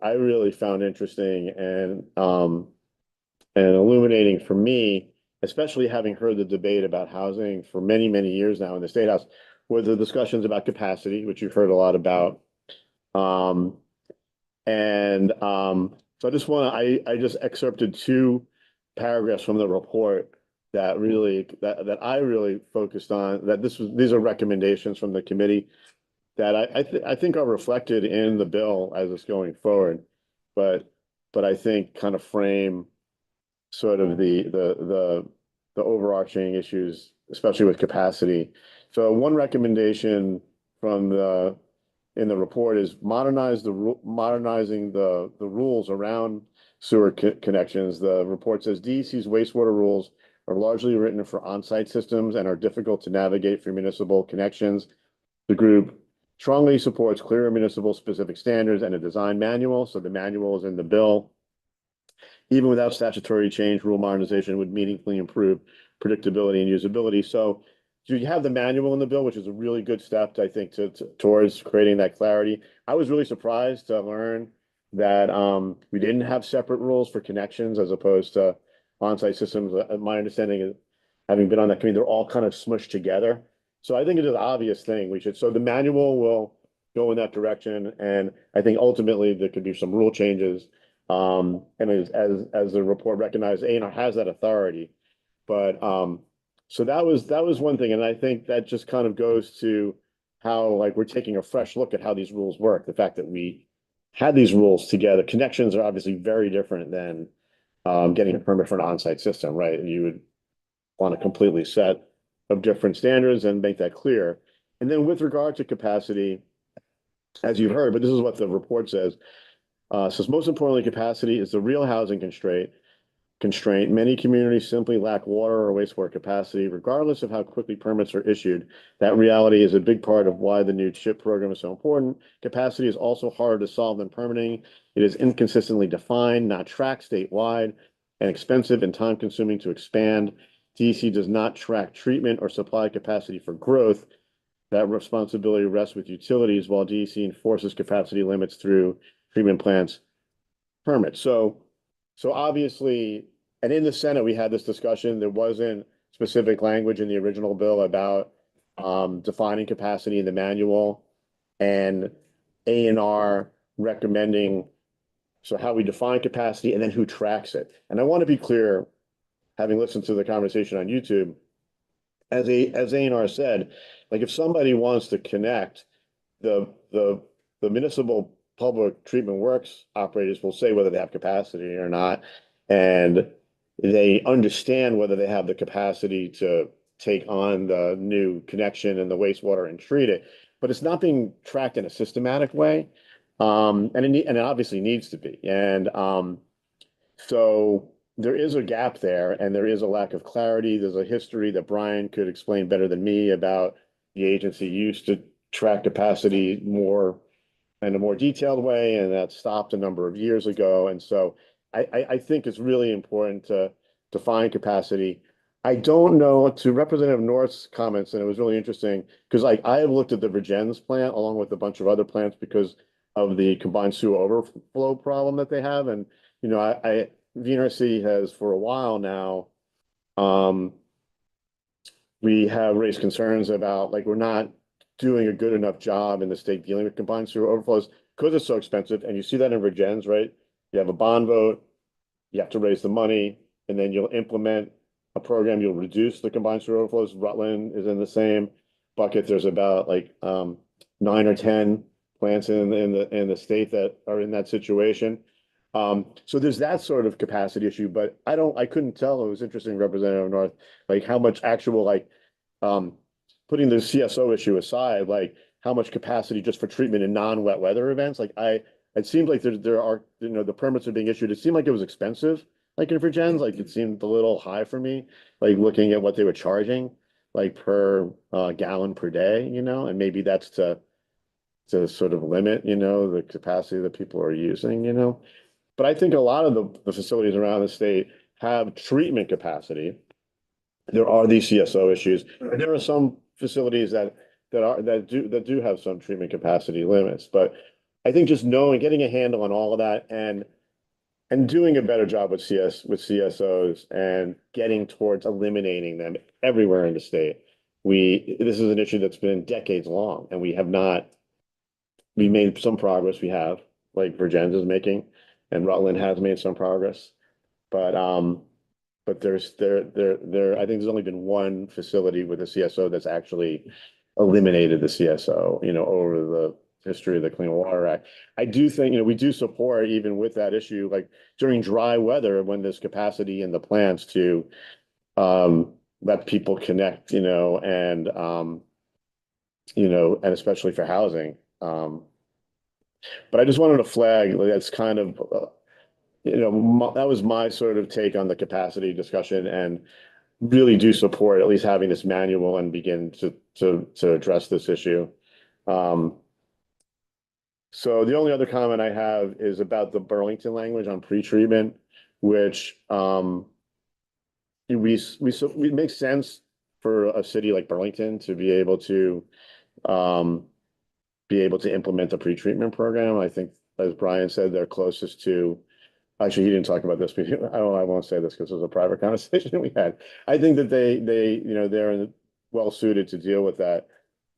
I really found interesting and illuminating for me, especially having heard the debate about housing for many, many years now in the State House, were the discussions about capacity, which you've heard a lot about. Um, so I just excerpted two paragraphs from the report that I really focused on, that these are recommendations from the committee that I think are reflected in the bill as it's going forward, but I think kind of frame sort of the overarching issues, especially with capacity. So one recommendation from the in the report is modernizing the rules around sewer connections. The report says DEC's wastewater rules are largely written for on-site systems and are difficult to navigate for municipal connections. The group strongly supports clearer municipal specific standards and a design manual. So the manual is in the bill. Even without statutory change, rule modernization would meaningfully improve predictability and usability. So you have the manual in the bill, which is a really good step, I think, towards creating that clarity. I was really surprised to learn that we didn't have separate rules for connections as opposed to on-site systems. My understanding is, having been on that committee, they're all kind of smushed together. So I think it is an obvious thing. So the manual will go in that direction, and I think ultimately there could be some rule changes. And as the report recognized, A&R has that authority. But so that was one thing, and I think that just kind of goes to how, like, we're taking a fresh look at how these rules work. The fact that we had these rules together. Connections are obviously very different than getting a permit for an on-site system, right? And you would want a completely set of different standards and make that clear. And then with regard to capacity, as you've heard, but this is what the report says. Says most importantly, capacity is the real housing constraint. Many communities simply lack water or wastewater capacity, regardless of how quickly permits are issued. That reality is a big part of why the new CHIP program is so important. Capacity is also harder to solve than permitting. It is inconsistently defined, not tracked statewide, and expensive and time-consuming to expand. DEC does not track treatment or supply capacity for growth. That responsibility rests with utilities, while DEC enforces capacity limits through treatment plants permits. So obviously, and in the Senate, we had this discussion. There wasn't specific language in the original bill about defining capacity in the manual, and A&R recommending so how we define capacity and then who tracks it. And I want to be clear, having listened to the conversation on YouTube, as A&R said, like, if somebody wants to connect, the municipal public treatment works operators will say whether they have capacity or not, and they understand whether they have the capacity to take on the new connection and the wastewater and treat it, but it's not being tracked in a systematic way, and it obviously needs to be. And so there is a gap there, and there is a lack of clarity. There's a history that Brian could explain better than me about the agency used to track capacity more in a more detailed way, and that stopped a number of years ago. And so I think it's really important to define capacity. I don't know, to Representative North's comments, and it was really interesting because, like, I have looked at the Virgins plant along with a bunch of other plants because of the combined sewer overflow problem that they have. And VNRC has for a while now, we have raised concerns about, like, we're not doing a good enough job in the state dealing with combined sewer overflows because it's so expensive. And you see that in Virgins, right? You have a bond vote, you have to raise the money, and then you'll implement a program, you'll reduce the combined sewer overflows. Rutland is in the same bucket. There's about, like, 9 or 10 plants in the state that are in that situation. So there's that sort of capacity issue, but I couldn't tell. It was interesting, Representative North, like, how much actual, like, putting the CSO issue aside, like, how much capacity just for treatment in non-wet weather events. Like, it seems like there are, the permits are being issued. It seemed like it was expensive, like in Virgins. Like, it seemed a little high for me, like, looking at what they were charging, like, per gallon per day, and maybe that's to sort of limit, the capacity that people are using. But I think a lot of the facilities around the state have treatment capacity. There are these CSO issues, and there are some facilities that do have some treatment capacity limits. But I think just knowing, getting a handle on all of that and doing a better job with CSOs and getting towards eliminating them everywhere in the state. This is an issue that's been decades long, and we made some progress. We have, like Virgins is making, and Rutland has made some progress. But I think there's only been one facility with a CSO that's actually eliminated the CSO, over the history of the Clean Water Act. I do think, we do support, even with that issue, like during dry weather, when there's capacity in the plants to let people connect, and especially for housing. But I just wanted to flag, like, that's kind of, that was my sort of take on the capacity discussion, and really do support at least having this manual and begin to address this issue. So the only other comment I have is about the Burlington language on pretreatment, which it makes sense for a city like Burlington to be able to implement a pretreatment program. I think, as Brian said, they're closest to. Actually, he didn't talk about this, but I won't say this because it was a private conversation we had. I think that they're well suited to deal with that.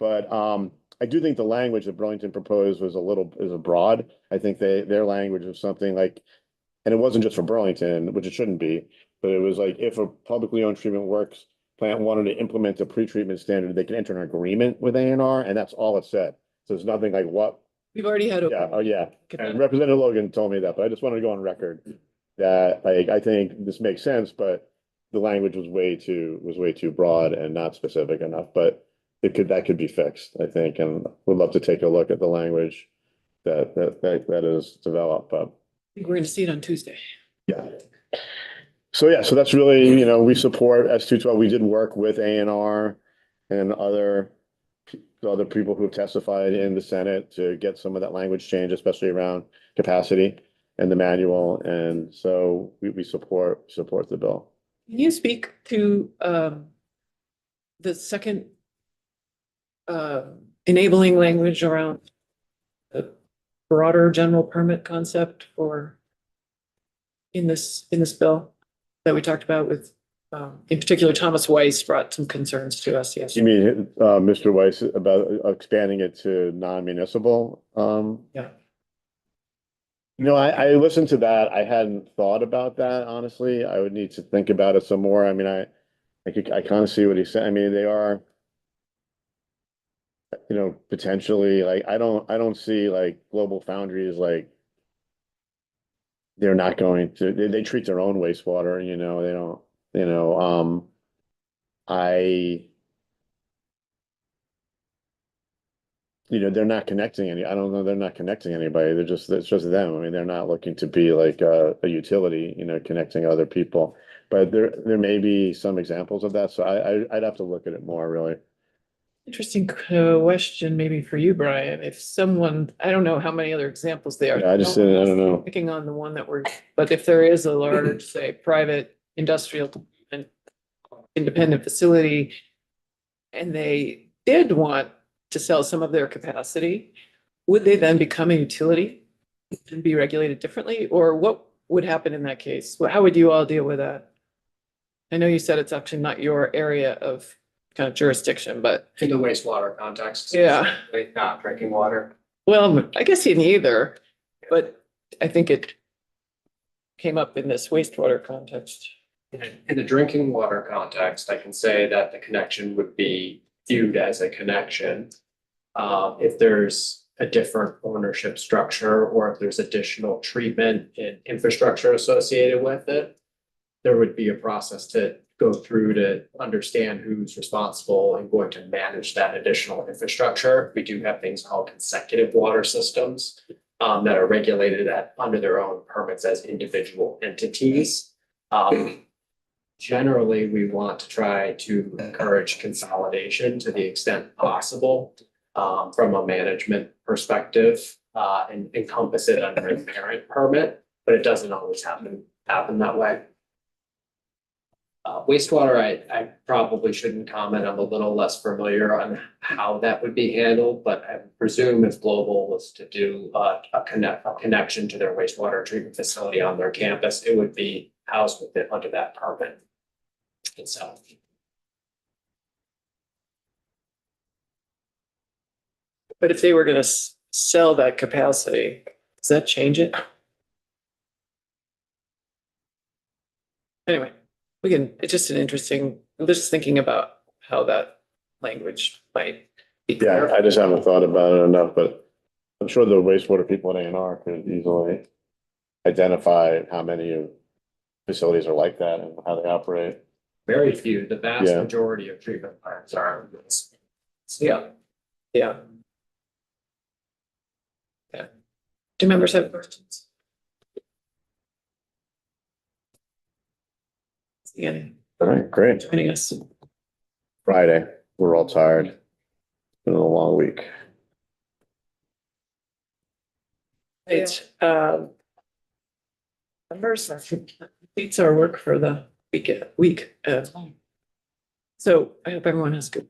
But I do think the language that Burlington proposed is a broad. I think their language was something like, and it wasn't just for Burlington, which it shouldn't be, but it was like, if a publicly owned treatment works plant wanted to implement a pretreatment standard, they can enter an agreement with ANR, and that's all it said. So there's nothing like what. We've already had. Yeah, oh yeah. And Representative Logan told me that, but I just wanted to go on record that, like, I think this makes sense, but the language was way too broad and not specific enough. But that could be fixed, I think, and would love to take a look at the language that is developed. But I think we're going to see it on Tuesday. yeah. So that's really, we support S212. We did work with ANR and other people who have testified in the Senate to get some of that language changed, especially around capacity and the manual. And so we support the bill. Can you speak to the second enabling language around the broader general permit concept in this bill that we talked about with, in particular, Thomas Weiss brought some concerns to us You yesterday. mean Mr. Weiss about expanding it to non-municipal? Yeah. I listened to that. I hadn't thought about that, honestly. I would need to think about it some more. I mean, I kind of see what he's saying. I mean, they are, potentially, like, I don't see, like, Global Foundries, like, they're not going to, they treat their own wastewater, they don't, they're not connecting I don't know, they're not connecting anybody. It's just them. I mean, they're not looking to be like a utility, connecting other people. But there may be some examples of that. So I'd have to look at it more, really. Interesting question maybe for you, Brian. If someone, I don't know how many other examples there are. Yeah, I don't know. Picking on the one that but if there is a large, say, private industrial and independent facility, and they did want to sell some of their capacity, would they then become a utility and be regulated differently? Or what would happen in that case? How would you all deal with that? I know you said it's actually not your area of kind of jurisdiction, but In the wastewater context. Yeah. Like not drinking water. well, I guess in either, but I think it came up in this wastewater context. In the drinking water context, I can say that the connection would be viewed as a connection. If there's a different ownership structure, or if there's additional treatment and infrastructure associated with it, there would be a process to go through to understand who's responsible and going to manage that additional infrastructure. We do have things called consecutive water systems that are regulated under their own permits as individual entities. Generally, we want to try to encourage consolidation to the extent possible from a management perspective and encompass it under a parent permit, but it doesn't always happen that way. Wastewater, I probably shouldn't comment. I'm a little less familiar on how that would be handled, but I presume if Global was to do a connection to their wastewater treatment facility on their campus, it would be housed with it under that permit itself. But if they were gonna sell that capacity, does that change it? Anyway, we can, it's just an interesting, I'm just thinking about how that language might be. Yeah, clarified. I just haven't thought about it enough, but I'm sure the wastewater people at A&R could easily identify how many facilities are like that and how they operate. Very few, the vast Yeah. majority of treatment plants are. Yeah, yeah. Yeah. Do members have questions? Again, All right, great. joining us. Friday, we're all tired. It's been a long week. It's, members, completes our work for the week. So I hope everyone has a good